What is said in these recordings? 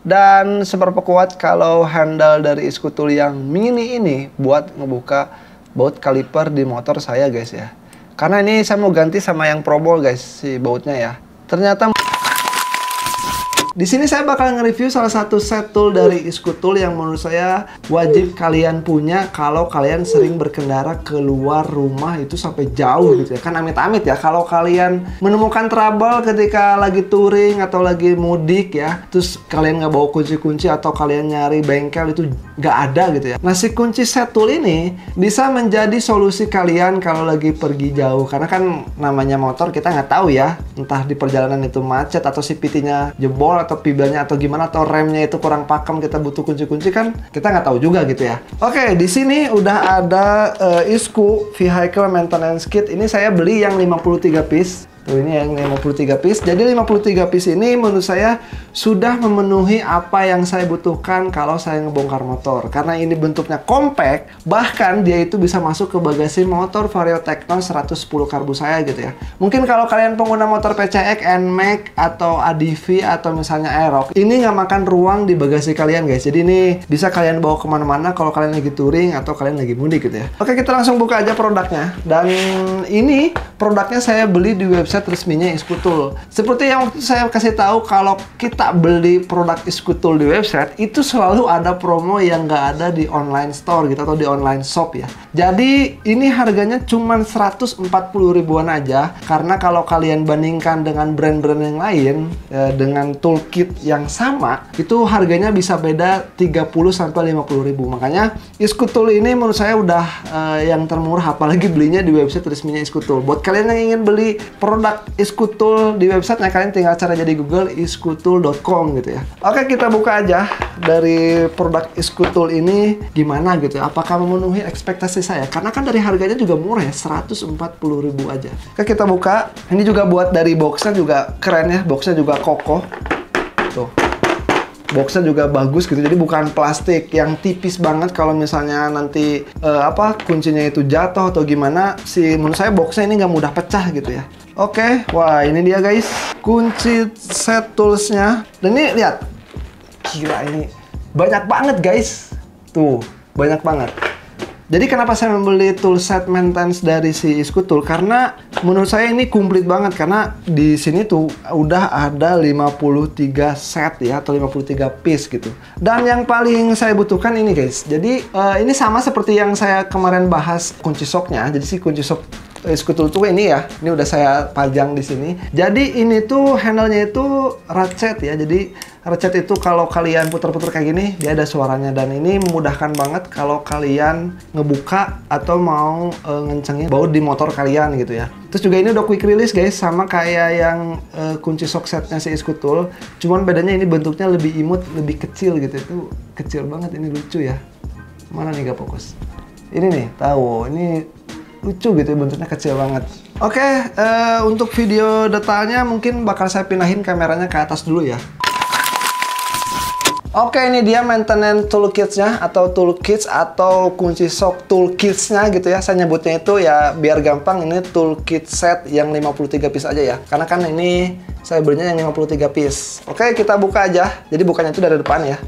Dan seberapa kuat kalau handle dari skutul yang mini ini buat ngebuka baut kaliper di motor saya guys ya. Karena ini saya mau ganti sama yang Probol guys, si bautnya ya. Ternyata di sini saya bakal nge-review salah satu set tool dari skutul yang menurut saya wajib kalian punya kalau kalian sering berkendara keluar rumah itu sampai jauh gitu ya. Kan amit-amit ya kalau kalian menemukan trouble ketika lagi touring atau lagi mudik ya, terus kalian nggak bawa kunci-kunci atau kalian nyari bengkel itu nggak ada gitu ya. Nah, si kunci set tool ini bisa menjadi solusi kalian kalau lagi pergi jauh. Karena kan namanya motor kita nggak tahu ya, entah di perjalanan itu macet atau si PT-nya jebol atau pibelnya atau gimana, atau remnya itu kurang pakem, kita butuh kunci-kunci kan kita nggak tahu juga gitu ya. Oke, di sini udah ada ISKU Vehicle Maintenance Kit. Ini saya beli yang 53 piece. Tuh, ini yang 53 piece. Jadi 53 piece ini menurut saya sudah memenuhi apa yang saya butuhkan kalau saya ngebongkar motor. Karena ini bentuknya compact, bahkan dia itu bisa masuk ke bagasi motor Vario Tekno 110 karbu saya gitu ya. Mungkin kalau kalian pengguna motor PCX, NMAX, atau ADV, atau misalnya Aerox, ini nggak makan ruang di bagasi kalian guys. Jadi ini bisa kalian bawa kemana-mana kalau kalian lagi touring atau kalian lagi mudik gitu ya. Oke, kita langsung buka aja produknya. Dan ini produknya saya beli di website resminya skutul. Seperti yang waktu itu saya kasih tahu, kalau kita beli produk skutul di website itu selalu ada promo yang nggak ada di online store gitu atau di online shop ya. Jadi ini harganya cuma 140 ribuan aja, karena kalau kalian bandingkan dengan brand-brand yang lain dengan toolkit yang sama itu harganya bisa beda 30 sampai 50 ribu. Makanya skutul ini menurut saya udah yang termurah, apalagi belinya di website resminya skutul. Buat kalian yang ingin beli produk skutul di websitenya, kalian tinggal cari aja di Google skutul.com gitu ya. Oke, kita buka aja dari produk skutul ini gimana gitu ya. Apakah memenuhi ekspektasi saya? Karena kan dari harganya juga murah ya, 140 ribu aja. Oke, kita buka. Ini juga buat dari boxnya juga keren ya. Boxnya juga kokoh. Tuh. Boxnya juga bagus gitu, jadi bukan plastik yang tipis banget. Kalau misalnya nanti kuncinya itu jatuh atau gimana, menurut saya boxnya ini nggak mudah pecah gitu ya. Oke, wah ini dia guys, kunci set toolsnya. Dan ini lihat, gila ini banyak banget guys, tuh banyak banget. Jadi kenapa saya membeli tool set maintenance dari si skutul? Karena menurut saya ini komplit banget, karena di sini tuh udah ada 53 set ya, atau 53 piece gitu. Dan yang paling saya butuhkan ini guys. Jadi ini sama seperti yang saya kemarin bahas kunci shocknya. Jadi si kunci shock skutul tuh ini ya, ini udah saya pajang di sini. Jadi ini tuh handle-nya itu ratchet ya. Jadi ratchet itu kalau kalian putar-putar kayak gini, dia ada suaranya, dan ini memudahkan banget kalau kalian ngebuka atau mau ngencengin baut di motor kalian gitu ya. Terus juga ini udah quick release guys, sama kayak yang kunci shock setnya si skutul. Cuman bedanya ini bentuknya lebih imut, lebih kecil gitu. Itu kecil banget, ini lucu ya. Mana nih, gak fokus? Ini nih, tahu ini lucu gitu, bentuknya kecil banget. Oke, untuk video detailnya mungkin bakal saya pindahin kameranya ke atas dulu ya. Oke, ini dia maintenance toolkitsnya atau toolkits atau kunci shock toolkitsnya gitu ya. Saya nyebutnya itu ya biar gampang, ini toolkit set yang 53 piece aja ya. Karena kan ini saya belinya yang 53 piece. Oke, kita buka aja. Jadi bukanya itu dari depan ya.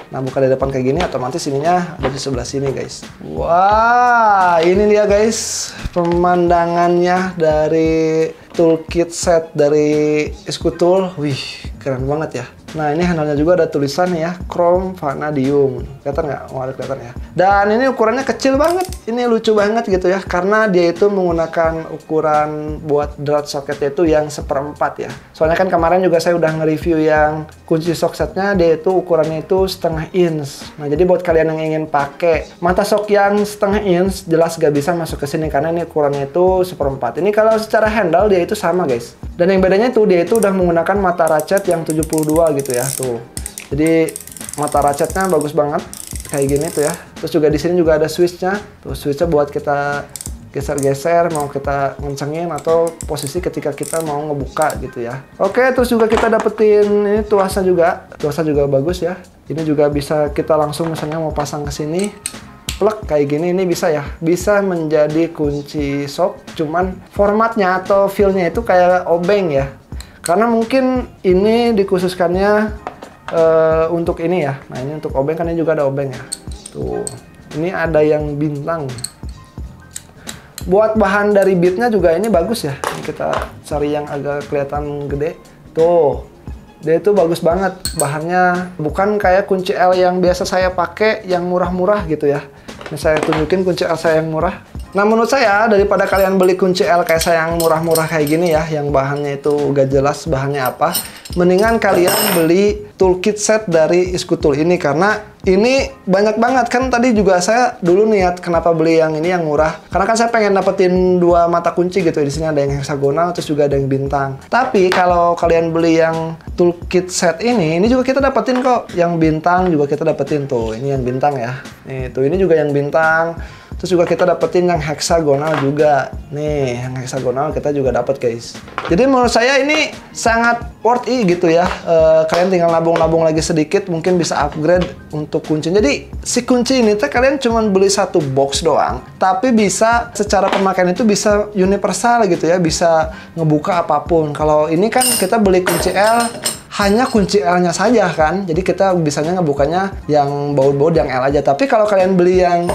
Nah, buka dari depan kayak gini, otomatis ininya ada di sebelah sini guys. Wah, ini dia guys pemandangannya dari toolkit set dari skutul. Wih, keren banget ya. Nah, ini handle-nya juga ada tulisan ya, Chrome Vanadium. Kelihatan nggak? Oh, ada kelihatan ya. Dan ini ukurannya kecil banget. Ini lucu banget gitu ya, karena dia itu menggunakan ukuran buat drat socketnya itu yang 1/4 ya. Soalnya kan kemarin juga saya udah nge-review yang kunci shock setnya, dia itu ukurannya itu 1/2 inch. Nah, jadi buat kalian yang ingin pakai mata shock yang 1/2 inch, jelas gak bisa masuk ke sini karena ini ukurannya itu 1/4. Ini kalau secara handle dia itu sama guys. Dan yang bedanya itu dia itu udah menggunakan mata ratchet yang 72 gitu ya, tuh. Jadi mata ratchetnya bagus banget kayak gini tuh ya. Terus juga di sini juga ada switchnya. Tuh, switchnya buat kita geser-geser mau kita ngencengin atau posisi ketika kita mau ngebuka gitu ya. Oke, terus juga kita dapetin ini tuasnya juga. Tuasnya juga bagus ya. Ini juga bisa kita langsung misalnya mau pasang ke sini, plek kayak gini, ini bisa ya. Bisa menjadi kunci shock, cuman formatnya atau feel-nya itu kayak obeng ya. Karena mungkin ini dikhususkannya untuk ini ya. Nah ini untuk obeng, kan ini juga ada obeng ya. Tuh, ini ada yang bintang. Buat bahan dari bitnya juga ini bagus ya. Ini kita cari yang agak kelihatan gede. Tuh, dia itu bagus banget bahannya. Bukan kayak kunci L yang biasa saya pakai yang murah-murah gitu ya. Ini saya tunjukin kunci L saya yang murah. Nah menurut saya daripada kalian beli kunci L kayak saya yang murah-murah kayak gini ya, yang bahannya itu gak jelas bahannya apa, mendingan kalian beli toolkit set dari Iskutul ini, karena ini banyak banget. Kan tadi juga saya dulu niat kenapa beli yang ini yang murah, karena kan saya pengen dapetin 2 mata kunci gitu. Di sini ada yang heksagonal, terus juga ada yang bintang. Tapi kalau kalian beli yang toolkit set ini juga kita dapetin kok yang bintang, juga kita dapetin tuh. Ini yang bintang ya. Nih tuh, ini juga yang bintang. Terus juga kita dapetin yang heksagonal juga. Nih, yang heksagonal kita juga dapat guys. Jadi menurut saya ini sangat worth it gitu ya. Kalian tinggal nabung-nabung lagi sedikit, mungkin bisa upgrade untuk kunci. Jadi si kunci ini kalian cuma beli 1 box doang, tapi bisa secara pemakaian itu bisa universal gitu ya, bisa ngebuka apapun. Kalau ini kan kita beli kunci L, hanya kunci L-nya saja kan. Jadi kita bisanya ngebukanya yang baut-baut yang L aja. Tapi kalau kalian beli yang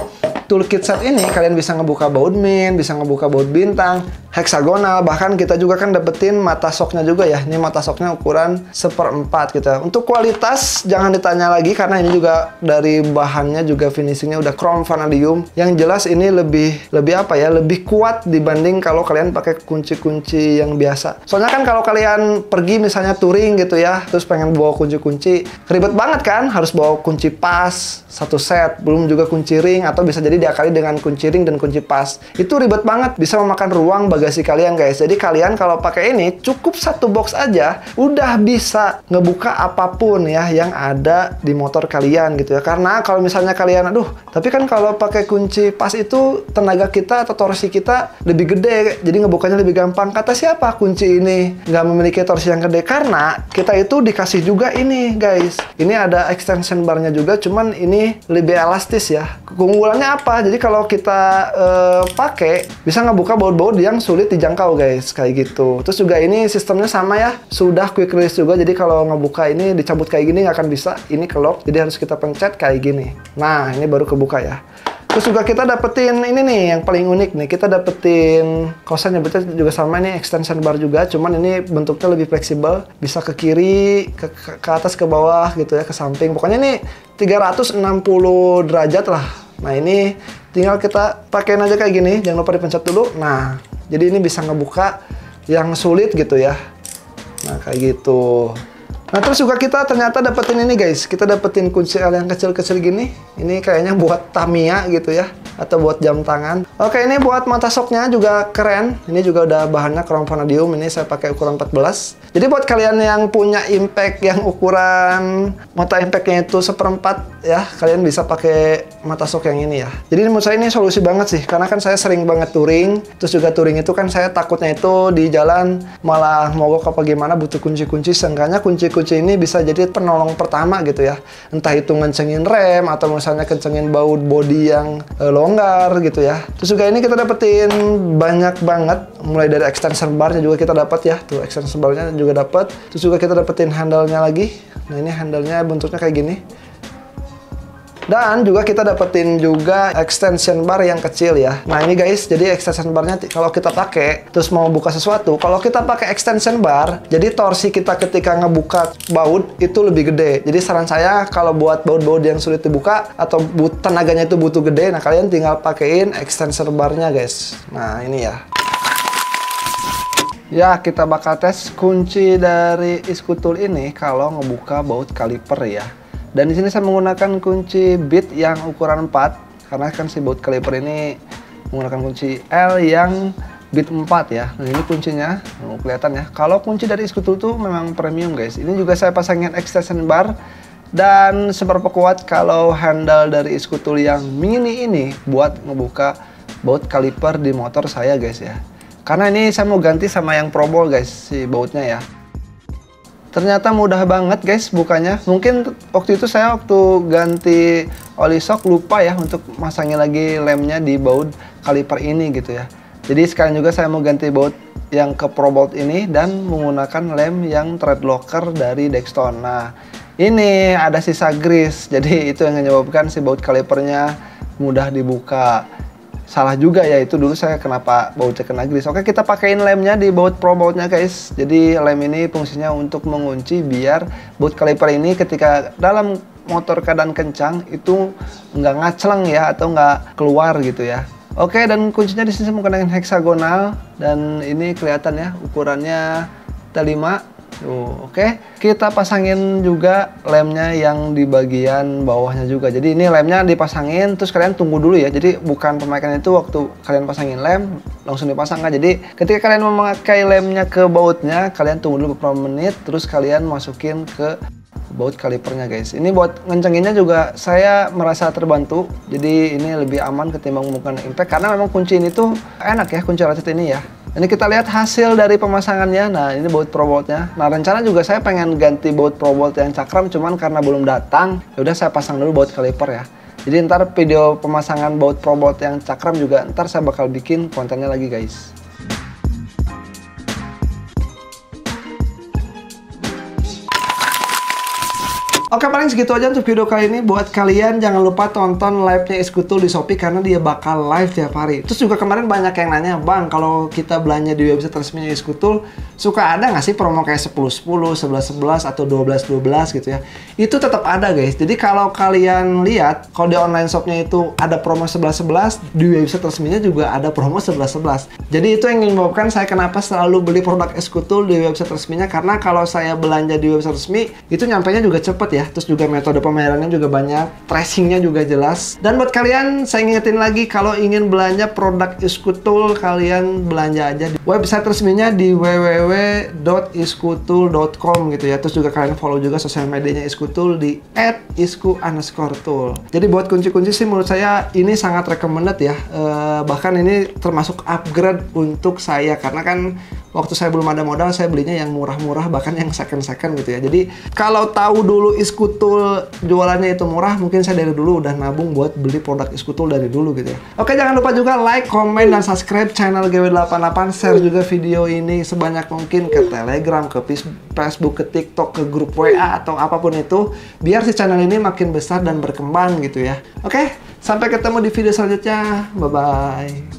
toolkit set ini, kalian bisa ngebuka baut min, bisa ngebuka baut bintang, heksagonal, bahkan kita juga kan dapetin mata soknya juga ya. Ini mata soknya ukuran 1/4 gitu. Untuk kualitas jangan ditanya lagi, karena ini juga dari bahannya juga finishingnya udah chrome vanadium. Yang jelas ini lebih apa ya, lebih kuat dibanding kalau kalian pakai kunci-kunci yang biasa. Soalnya kan kalau kalian pergi misalnya touring gitu ya, terus pengen bawa kunci-kunci, ribet banget kan, harus bawa kunci pas 1 set, belum juga kunci ring, atau bisa jadi diakali dengan kunci ring dan kunci pas. Itu ribet banget, bisa memakan ruang bagasi kalian guys. Jadi kalian kalau pakai ini cukup 1 box aja udah bisa ngebuka apapun ya yang ada di motor kalian gitu ya. Karena kalau misalnya kalian tapi kan kalau pakai kunci pas itu tenaga kita atau torsi kita lebih gede, jadi ngebukanya lebih gampang. Kata siapa kunci ini nggak memiliki torsi yang gede? Karena kita itu dikasih juga ini guys. Ini ada extension barnya juga, cuman ini lebih elastis ya. Keunggulannya apa? Jadi kalau kita pakai bisa ngebuka baut-baut yang sulit dijangkau guys, kayak gitu. Terus juga ini sistemnya sama ya, sudah quick release juga. Jadi kalau ngebuka ini dicabut kayak gini nggak akan bisa, ini ke lock, jadi harus kita pencet kayak gini. Nah ini baru kebuka ya. Terus juga kita dapetin ini nih yang paling unik nih, kita dapetin kosan nyebutnya juga sama, ini extension bar juga, cuman ini bentuknya lebih fleksibel, bisa ke kiri, ke atas, ke bawah gitu ya, ke samping. Pokoknya ini 360 derajat lah. Nah ini tinggal kita pakein aja kayak gini, jangan lupa dipencet dulu. Nah jadi ini bisa ngebuka yang sulit gitu ya. Nah kayak gitu. Nah terus juga kita ternyata dapetin ini guys, kita dapetin kunci L yang kecil-kecil gini. Ini kayaknya buat Tamiya gitu ya, atau buat jam tangan. Oke, ini buat mata soknya juga keren. Ini juga udah bahannya chrome vanadium. Ini saya pakai ukuran 14. Jadi buat kalian yang punya impact yang ukuran mata impactnya itu 1/4 ya, kalian bisa pakai mata sok yang ini ya. Jadi menurut saya ini solusi banget sih, karena kan saya sering banget touring. Terus juga touring itu kan saya takutnya itu di jalan malah mogok apa gimana, butuh kunci-kunci. Seenggaknya kunci-kunci ini bisa jadi penolong pertama gitu ya. Entah itu ngencengin rem, atau misalnya kencengin baut bodi yang longgar gitu ya. Terus juga ini kita dapetin banyak banget, mulai dari extension barnya juga kita dapat ya. Tuh extension barnya juga dapat. Terus juga kita dapetin handle-nya lagi. Nah ini handle-nya bentuknya kayak gini. Dan juga kita dapetin juga extension bar yang kecil ya. Nah ini guys, jadi extension barnya kalau kita pakai terus mau buka sesuatu, kalau kita pakai extension bar, jadi torsi kita ketika ngebuka baut itu lebih gede. Jadi saran saya kalau buat baut-baut yang sulit dibuka atau tenaganya itu butuh gede, nah kalian tinggal pakein extension barnya guys. Nah ini ya. Ya, kita bakal tes kunci dari Iskutul ini kalau ngebuka baut kaliper ya. Dan di sini saya menggunakan kunci bit yang ukuran 4, karena kan si baut kaliper ini menggunakan kunci L yang bit 4 ya. Nah, ini kuncinya, kelihatan ya. Kalau kunci dari Iskutul tuh memang premium guys. Ini juga saya pasangin extension bar, dan seberapa kuat kalau handle dari Iskutul yang mini ini buat ngebuka baut kaliper di motor saya guys ya. Karena ini saya mau ganti sama yang Probol guys, si bautnya ya. Ternyata mudah banget guys bukanya. Mungkin waktu itu saya ganti oli shock lupa ya untuk masangin lagi lemnya di baut kaliper ini gitu ya. Jadi sekarang juga saya mau ganti baut yang ke Probolt ini dan menggunakan lem yang thread locker dari Dexton. Nah ini ada sisa grease. Jadi itu yang menyebabkan si baut kalipernya mudah dibuka. Salah juga ya, itu dulu saya kenapa bautnya kena grease. Oke, kita pakein lemnya di baut pro bautnya guys. Jadi lem ini fungsinya untuk mengunci biar baut kaliper ini ketika dalam motor keadaan kencang itu nggak ngacleng ya, atau nggak keluar gitu ya. Oke, dan kuncinya di sini menggunakan heksagonal dan ini kelihatan ya ukurannya T5. Tuh, oke. Kita pasangin juga lemnya yang di bagian bawahnya juga. Jadi ini lemnya dipasangin, terus kalian tunggu dulu ya. Jadi bukan pemakaian itu waktu kalian pasangin lem langsung dipasang kan. Jadi ketika kalian memakai lemnya ke bautnya, kalian tunggu dulu beberapa menit, terus kalian masukin ke baut kalipernya guys. Ini buat ngencenginnya juga saya merasa terbantu. Jadi ini lebih aman ketimbang menggunakan impact, karena memang kunci ini tuh enak ya, kunci ratchet ini ya. Ini kita lihat hasil dari pemasangannya. Nah, ini baut pro boltnya. Nah, rencana juga saya pengen ganti baut pro bolt yang cakram, cuman karena belum datang, ya udah saya pasang dulu baut kaliper ya. Jadi ntar video pemasangan baut pro bolt yang cakram juga ntar saya bakal bikin kontennya lagi guys. Oke, paling segitu aja untuk video kali ini. Buat kalian jangan lupa tonton live-nya Iskutul di Shopee karena dia bakal live tiap hari. Terus juga kemarin banyak yang nanya, "Bang, kalau kita belanja di website resminya Iskutul, suka ada nggak sih promo kayak 10-10, 11-11 atau 12-12 gitu ya?" Itu tetap ada guys. Jadi kalau kalian lihat, kalau di online shopnya itu ada promo 11-11, di website resminya juga ada promo 11-11. Jadi itu yang menyebabkan saya kenapa selalu beli produk Iskutul di website resminya, karena kalau saya belanja di website resmi, itu nyampainya juga cepet ya. Terus juga metode pembayarannya juga banyak, tracingnya juga jelas. Dan buat kalian, saya ingetin lagi, kalau ingin belanja produk Iskutul, kalian belanja aja di website resminya di www.iskutul.com gitu ya. Terus juga kalian follow juga sosial medianya Iskutul di @isku_tool. Jadi buat kunci-kunci sih menurut saya ini sangat recommended ya. Bahkan ini termasuk upgrade untuk saya, karena kan waktu saya belum ada modal, saya belinya yang murah-murah, bahkan yang second-second gitu ya. Jadi kalau tahu dulu Iskutul jualannya itu murah, mungkin saya dari dulu udah nabung buat beli produk Iskutul dari dulu gitu ya. Oke, jangan lupa juga like, komen, dan subscribe channel GW88. Share juga video ini sebanyak mungkin ke Telegram, ke Facebook, ke TikTok, ke grup WA, atau apapun itu, biar si channel ini makin besar dan berkembang gitu ya. Oke, sampai ketemu di video selanjutnya. Bye-bye.